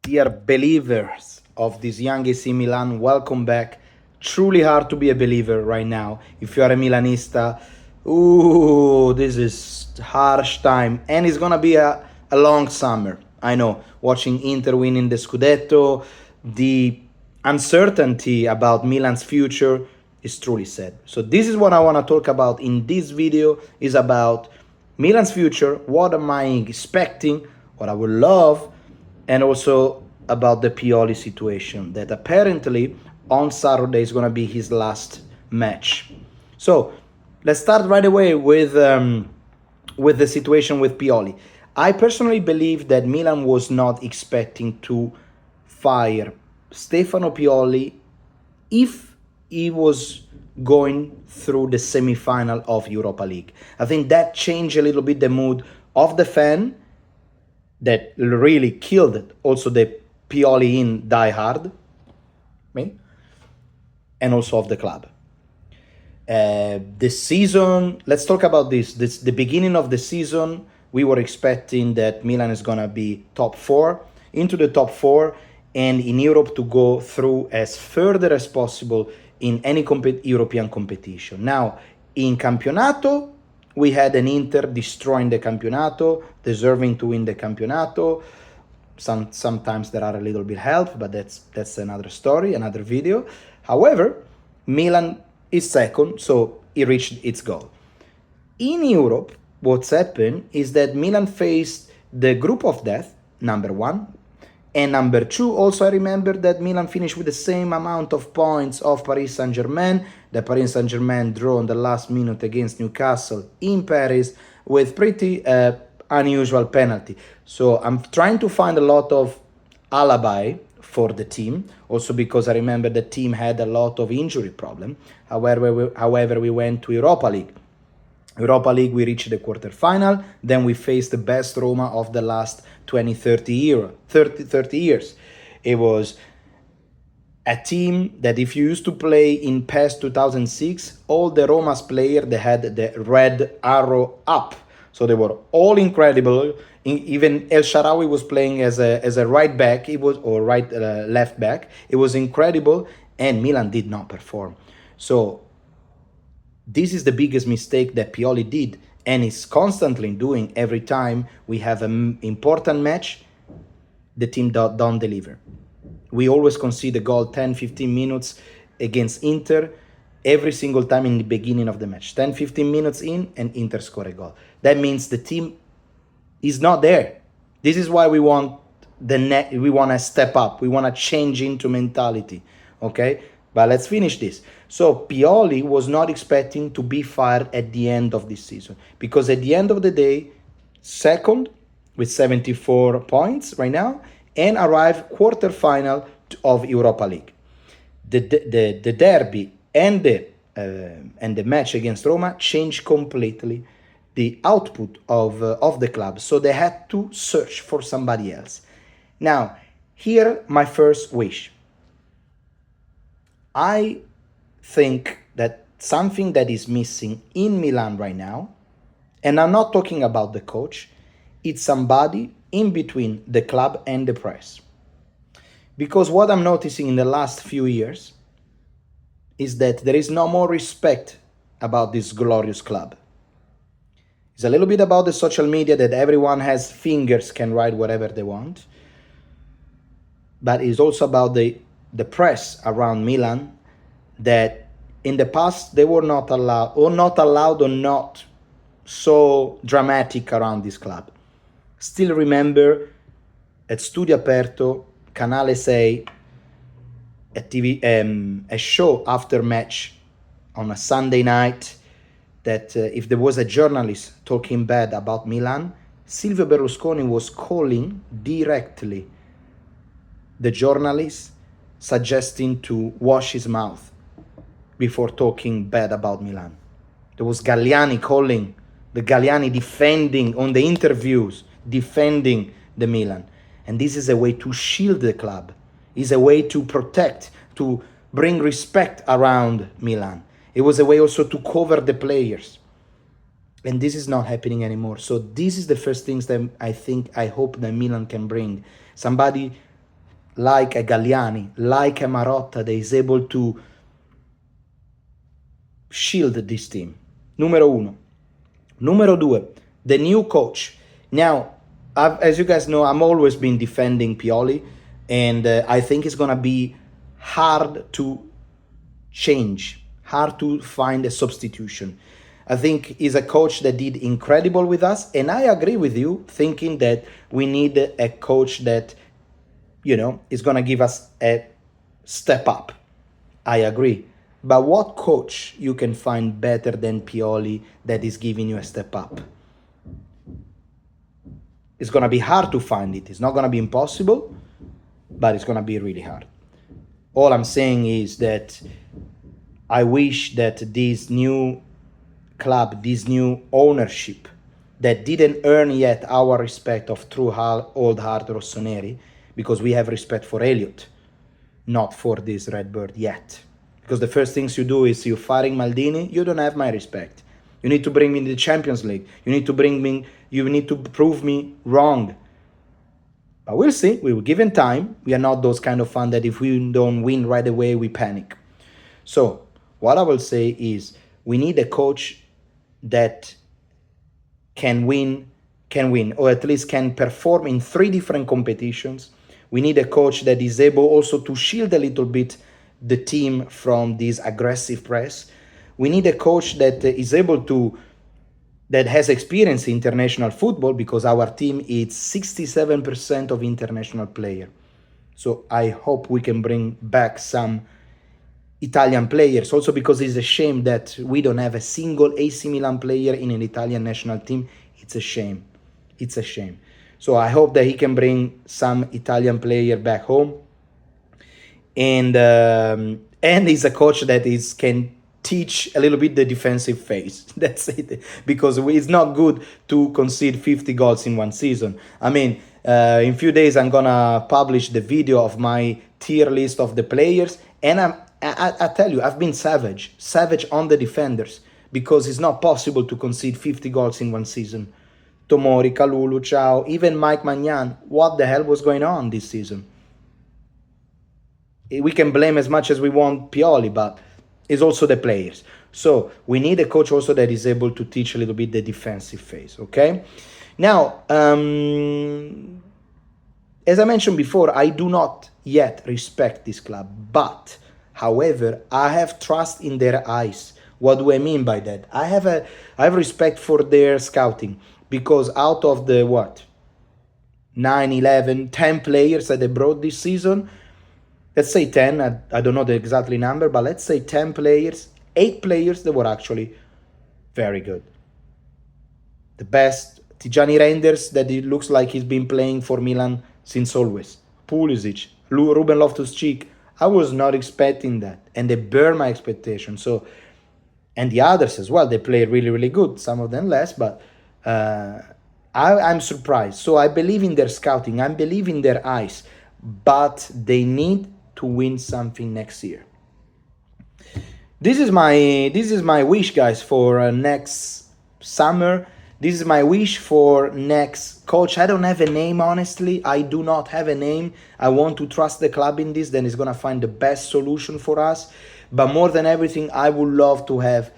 Dear believers of this young AC Milan, welcome back. Truly hard to be a believer right now. If you are a Milanista, ooh, this is harsh time. And it's gonna be a long summer. I know, watching Inter winning the Scudetto, the uncertainty about Milan's future is truly sad. So this is what I want to talk about in this video is about Milan's future, what am I expecting, what I would love, and also about the Pioli situation that apparently on Saturday is going to be his last match. So let's start right away with the situation with Pioli. I personally believe that Milan was not expecting to fire Stefano Pioli if he was going through the semi-final of Europa League. I think that changed a little bit the mood of the fan that really killed also the Pioli in Die Hard, me, and also of the club. The season, let's talk about this. The beginning of the season, we were expecting that Milan is going to be top four, into the top four, and in Europe to go through as further as possible in any European competition. Now, in Campionato, we had an Inter destroying the Campionato, deserving to win the Campionato. Sometimes there are a little bit help, but that's another story, another video. However, Milan is second, so it reached its goal. In Europe, what's happened is that Milan faced the group of death, number one, and number two, also I remember that Milan finished with the same amount of points of Paris Saint-Germain. The Paris Saint-Germain drew on the last minute against Newcastle in Paris with pretty unusual penalty. So I'm trying to find a lot of alibi for the team, also because I remember the team had a lot of injury problem. However, we went to Europa League. Europa League, we reached the quarterfinal. Then we faced the best Roma of the last 30 years. It was a team that if you used to play in past 2006, all the Roma's players, they had the red arrow up. So they were all incredible. Even El Shaarawy was playing as a right back, left back. It was incredible, and Milan did not perform. So this is the biggest mistake that Pioli did and is constantly doing every time we have an important match, the team don't deliver. We always concede a goal 10-15 minutes against Inter every single time in the beginning of the match. 10-15 minutes in and Inter score a goal. That means the team is not there. This is why we want we want to step up. We want to change into mentality, okay? But let's finish this. So Pioli was not expecting to be fired at the end of this season because at the end of the day, second with 74 points right now and arrive quarterfinal of Europa League. The derby and the match against Roma changed completely the output of the club. So they had to search for somebody else. Now, here my first wish. I think that something that is missing in Milan right now, and I'm not talking about the coach, it's somebody in between the club and the press. Because what I'm noticing in the last few years is that there is no more respect about this glorious club. It's a little bit about the social media that everyone has fingers, can write whatever they want. But it's also about the press around Milan that in the past they were not allowed or not so dramatic around this club. Still remember at Studio Aperto, Canale 6, a show after match on a Sunday night that if there was a journalist talking bad about Milan, Silvio Berlusconi was calling directly the journalist, suggesting to wash his mouth before talking bad about Milan. There was Galliani calling, the Galliani defending on the interviews, defending the Milan. And this is a way to shield the club. It's a way to protect, to bring respect around Milan. It was a way also to cover the players. And this is not happening anymore. So this is the first things that I hope that Milan can bring. Somebody like a Galliani, like a Marotta, that is able to shield this team. Numero uno. Numero due, the new coach. Now, as you guys know, I'm always been defending Pioli, and I think it's gonna be hard to change, hard to find a substitution. I think he's a coach that did incredible with us, and I agree with you, thinking that we need a coach that, is gonna give us a step up. I agree. But what coach you can find better than Pioli that is giving you a step up? It's going to be hard to find it. It's not going to be impossible, but it's going to be really hard. All I'm saying is that I wish that this new club, this new ownership that didn't earn yet our respect of true old heart rossoneri, because we have respect for Elliott, not for this Redbird yet. Because the first things you do is you firing Maldini, you don't have my respect. You need to bring me in the Champions League. You need to prove me wrong. But we'll see. We will give him time. We are not those kind of fans that if we don't win right away, we panic. So what I will say is we need a coach that can win, or at least can perform in 3 different competitions. We need a coach that is able also to shield a little bit the team from this aggressive press. We need a coach that is able to, that has experience in international football, because our team is 67% of international player. So I hope we can bring back some Italian players, also because it's a shame that we don't have a single AC Milan player in an Italian national team. It's a shame. It's a shame. So I hope that he can bring some Italian player back home. And he's a coach that can teach a little bit the defensive phase. That's it. Because it's not good to concede 50 goals in one season. I mean, in a few days I'm gonna publish the video of my tier list of the players, and I tell you, I've been savage on the defenders, because it's not possible to concede 50 goals in one season. Tomori, Kalulu, Ciao, even Mike Magnan. What the hell was going on this season? We can blame as much as we want Pioli, but it's also the players. So we need a coach also that is able to teach a little bit the defensive phase, okay? Now, as I mentioned before, I do not yet respect this club, but, however, I have trust in their eyes. What do I mean by that? I have respect for their scouting, because out of the, 9, 11, 10 players that they brought this season, let's say 10, I don't know the exactly number, but let's say 10 players, 8 players that were actually very good. The best, Tijani Reinders, that it looks like he's been playing for Milan since always. Pulisic, Ruben Loftus-Cheek, I was not expecting that, and they burned my expectation. So, and the others as well, they play really, really good, some of them less, but I'm surprised. So I believe in their scouting, I believe in their eyes, but they need to win something next year. This is my wish, guys, for next summer. This is my wish for next coach. I don't have a name, honestly. I do not have a name. I want to trust the club in this. Then it's gonna find the best solution for us. But more than everything, I would love to have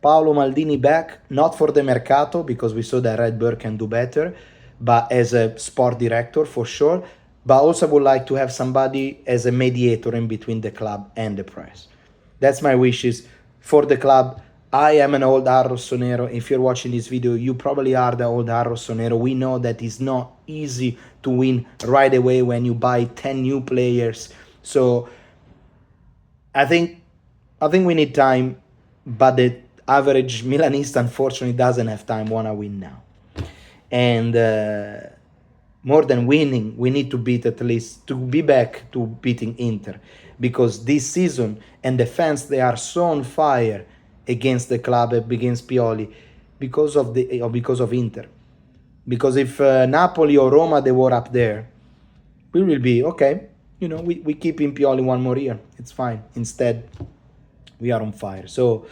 Paolo Maldini back, not for the mercato, because we saw that Redbird can do better, but as a sport director for sure. But also would like to have somebody as a mediator in between the club and the press. That's my wishes for the club. I am an old Rossonero. If you're watching this video, you probably are the old Rossonero. We know that it's not easy to win right away when you buy 10 new players. So I think we need time, but the average Milanista unfortunately doesn't have time, wanna win now. And more than winning, we need to beat, at least to be back to beating Inter, because this season, and the fans, they are so on fire against the club, against Pioli, because of Inter. Because if Napoli or Roma, they were up there, we will be okay. We keep in Pioli one more year. It's fine. Instead, we are on fire. So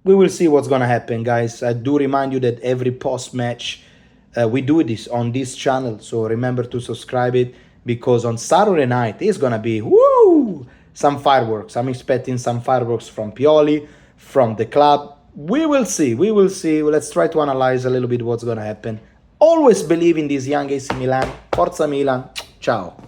we will see what's gonna happen, guys. I do remind you that every post-match, we do this on this channel, so remember to subscribe it. because on Saturday night is gonna be some fireworks. I'm expecting some fireworks from Pioli, from the club. We will see. We will see. Let's try to analyze a little bit what's gonna happen. Always believe in this young AC Milan. Forza Milan. Ciao.